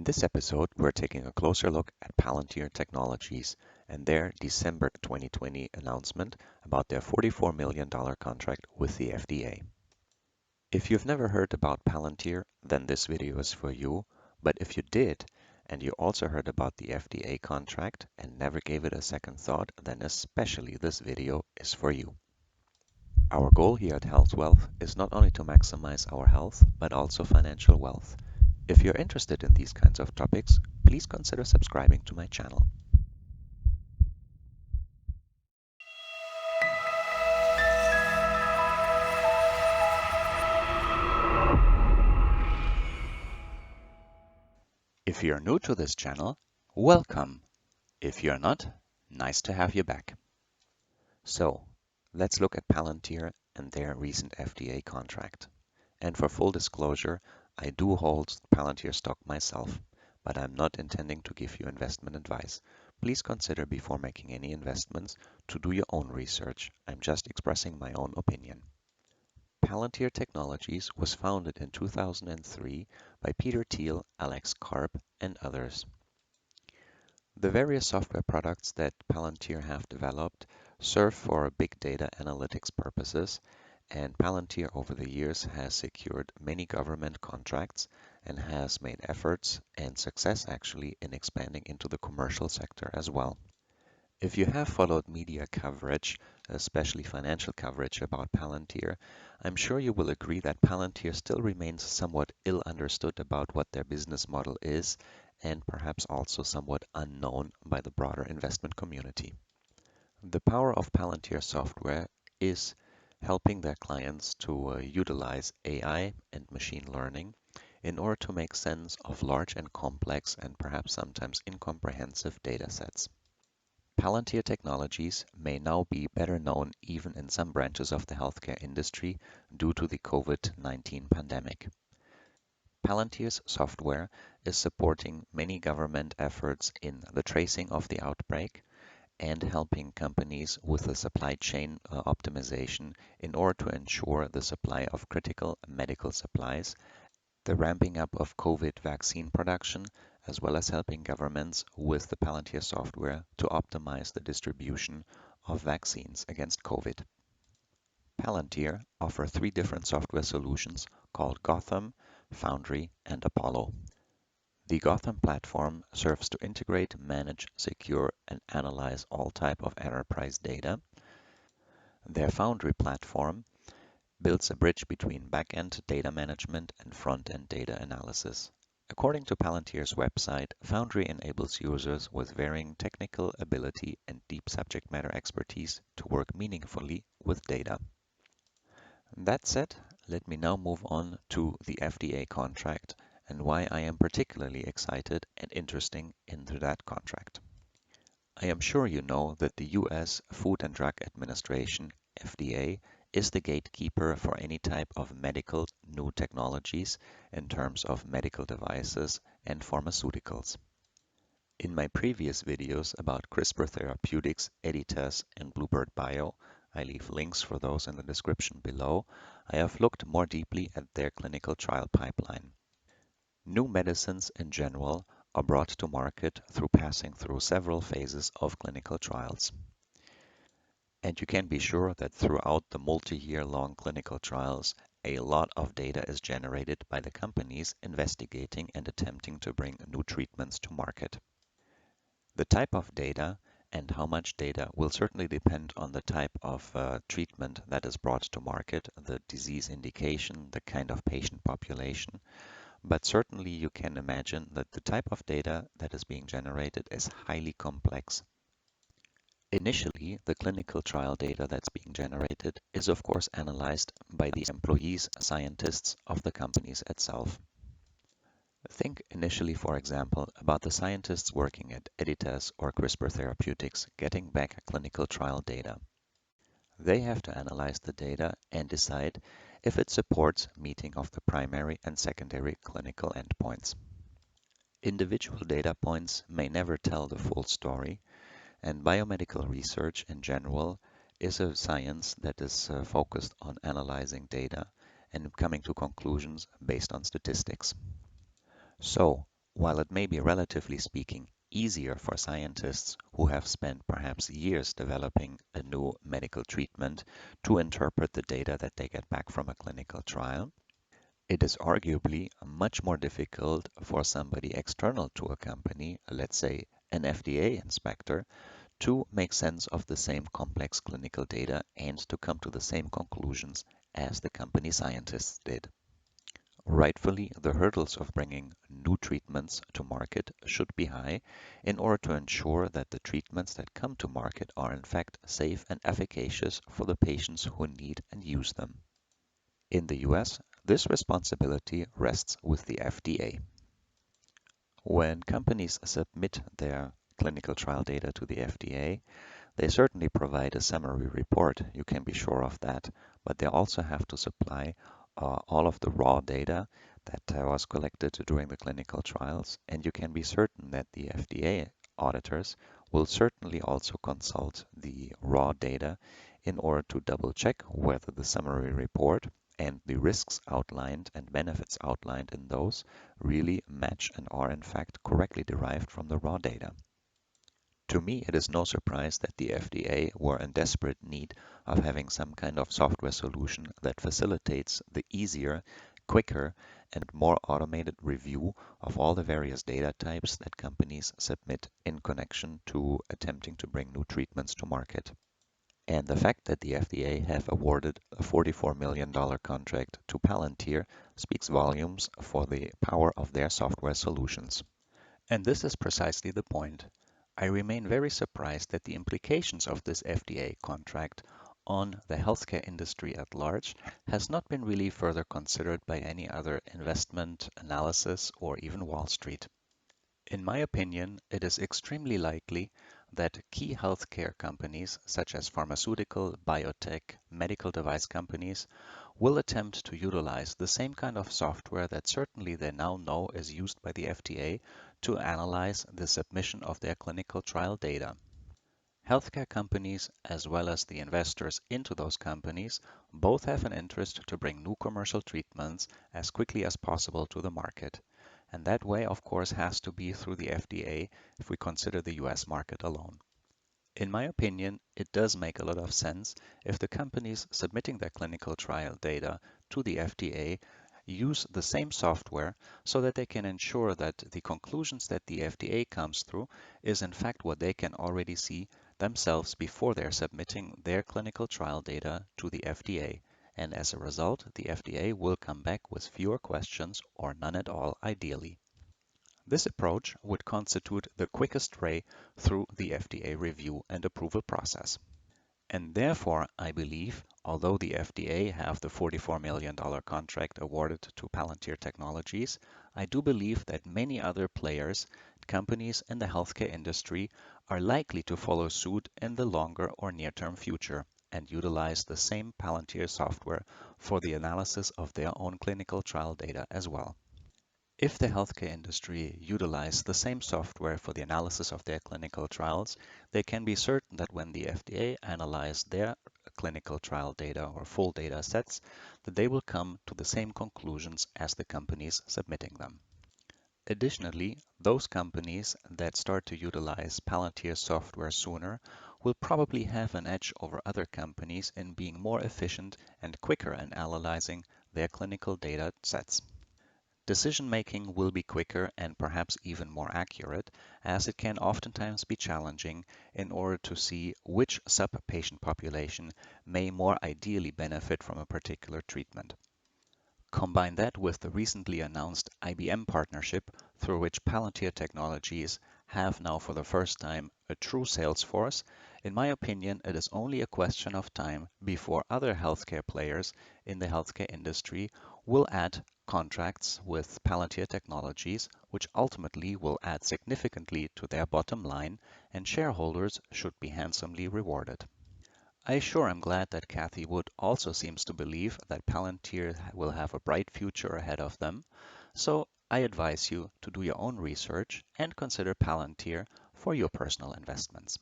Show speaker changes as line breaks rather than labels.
In this episode, we're taking a closer look at Palantir Technologies and their December 2020 announcement about their $44 million contract with the FDA. If you've never heard about Palantir, then this video is for you, but if you did, and you also heard about the FDA contract and never gave it a second thought, then especially this video is for you. Our goal here at Health Wealth is not only to maximize our health, but also financial wealth. If you're interested in these kinds of topics, please consider subscribing to my channel. If you're new to this channel, welcome. If you're not, nice to have you back. So, let's look at Palantir and their recent FDA contract. And for full disclosure, I do hold Palantir stock myself, but I'm not intending to give you investment advice. Please consider before making any investments to do your own research. I'm just expressing my own opinion. Palantir Technologies was founded in 2003 by Peter Thiel, Alex Karp, and others. The various software products that Palantir have developed serve for big data analytics purposes, and Palantir over the years has secured many government contracts and has made efforts and success actually in expanding into the commercial sector as well. If you have followed media coverage, especially financial coverage about Palantir, I'm sure you will agree that Palantir still remains somewhat ill understood about what their business model is and perhaps also somewhat unknown by the broader investment community. The power of Palantir Software is helping their clients to utilize AI and machine learning in order to make sense of large and complex and perhaps sometimes incomprehensive data sets. Palantir Technologies may now be better known even in some branches of the healthcare industry due to the COVID-19 pandemic. Palantir's software is supporting many government efforts in the tracing of the outbreak and helping companies with the supply chain optimization in order to ensure the supply of critical medical supplies, the ramping up of COVID vaccine production, as well as helping governments with the Palantir software to optimize the distribution of vaccines against COVID. Palantir offers three different software solutions called Gotham, Foundry, and Apollo. The Gotham platform serves to integrate, manage, secure, and analyze all type of enterprise data. Their Foundry platform builds a bridge between back-end data management and front-end data analysis. According to Palantir's website, Foundry enables users with varying technical ability and deep subject matter expertise to work meaningfully with data. That said, let me now move on to the FDA contract and why I am particularly excited and interested into that contract. I am sure you know that the US Food and Drug Administration, FDA, is the gatekeeper for any type of medical new technologies in terms of medical devices and pharmaceuticals. In my previous videos about CRISPR Therapeutics, Editas, and Bluebird Bio, I leave links for those in the description below, I have looked more deeply at their clinical trial pipeline. New medicines in general are brought to market through passing through several phases of clinical trials. And you can be sure that throughout the multi-year long clinical trials, a lot of data is generated by the companies investigating and attempting to bring new treatments to market. The type of data and how much data will certainly depend on the type of treatment that is brought to market, the disease indication, the kind of patient population, but certainly you can imagine that the type of data that is being generated is highly complex. Initially, the clinical trial data that's being generated is of course analyzed by the employees, scientists of the companies itself. Think initially, for example, about the scientists working at Editas or CRISPR Therapeutics getting back clinical trial data. They have to analyze the data and decide if it supports meeting of the primary and secondary clinical endpoints. Individual data points may never tell the full story, and biomedical research in general is a science that is focused on analyzing data and coming to conclusions based on statistics. So, While it may be relatively speaking easier for scientists who have spent perhaps years developing a new medical treatment to interpret the data that they get back from a clinical trial, it is arguably much more difficult for somebody external to a company, let's say an FDA inspector, to make sense of the same complex clinical data and to come to the same conclusions as the company scientists did. Rightfully, the hurdles of bringing new treatments to market should be high in order to ensure that the treatments that come to market are in fact safe and efficacious for the patients who need and use them. In the US, this responsibility rests with the FDA. When companies submit their clinical trial data to the FDA, they certainly provide a summary report, you can be sure of that, but they also have to supply all of the raw data that was collected during the clinical trials, and you can be certain that the FDA auditors will certainly also consult the raw data in order to double check whether the summary report and the risks outlined and benefits outlined in those really match and are in fact correctly derived from the raw data. To me, it is no surprise that the FDA were in desperate need of having some kind of software solution that facilitates the easier, quicker, and more automated review of all the various data types that companies submit in connection to attempting to bring new treatments to market. And the fact that the FDA have awarded a $44 million contract to Palantir speaks volumes for the power of their software solutions. And this is precisely the point. I remain very surprised that the implications of this FDA contract on the healthcare industry at large has not been really further considered by any other investment analysis or even Wall Street. In my opinion, it is extremely likely that key healthcare companies such as pharmaceutical, biotech, medical device companies will attempt to utilize the same kind of software that certainly they now know is used by the FDA to analyze the submission of their clinical trial data. Healthcare companies, as well as the investors into those companies, both have an interest to bring new commercial treatments as quickly as possible to the market. And that way, of course, has to be through the FDA if we consider the US market alone. In my opinion, it does make a lot of sense if the companies submitting their clinical trial data to the FDA use the same software so that they can ensure that the conclusions that the FDA comes through is in fact what they can already see themselves before they're submitting their clinical trial data to the FDA. And as a result, the FDA will come back with fewer questions or none at all ideally. This approach would constitute the quickest way through the FDA review and approval process. And therefore, I believe, although the FDA have the $44 million contract awarded to Palantir Technologies, I do believe that many other players, companies in the healthcare industry, are likely to follow suit in the longer or near-term future and utilize the same Palantir software for the analysis of their own clinical trial data as well. If the healthcare industry utilize the same software for the analysis of their clinical trials, they can be certain that when the FDA analyze their clinical trial data or full data sets, that they will come to the same conclusions as the companies submitting them. Additionally, those companies that start to utilize Palantir software sooner will probably have an edge over other companies in being more efficient and quicker in analyzing their clinical data sets. Decision-making will be quicker and perhaps even more accurate, as it can oftentimes be challenging in order to see which sub-patient population may more ideally benefit from a particular treatment. Combine that with the recently announced IBM partnership, through which Palantir Technologies have now for the first time a true sales force. In my opinion, it is only a question of time before other healthcare players in the healthcare industry will add contracts with Palantir Technologies, which ultimately will add significantly to their bottom line, and shareholders should be handsomely rewarded. I sure am glad that Kathy Wood also seems to believe that Palantir will have a bright future ahead of them, so I advise you to do your own research and consider Palantir for your personal investments.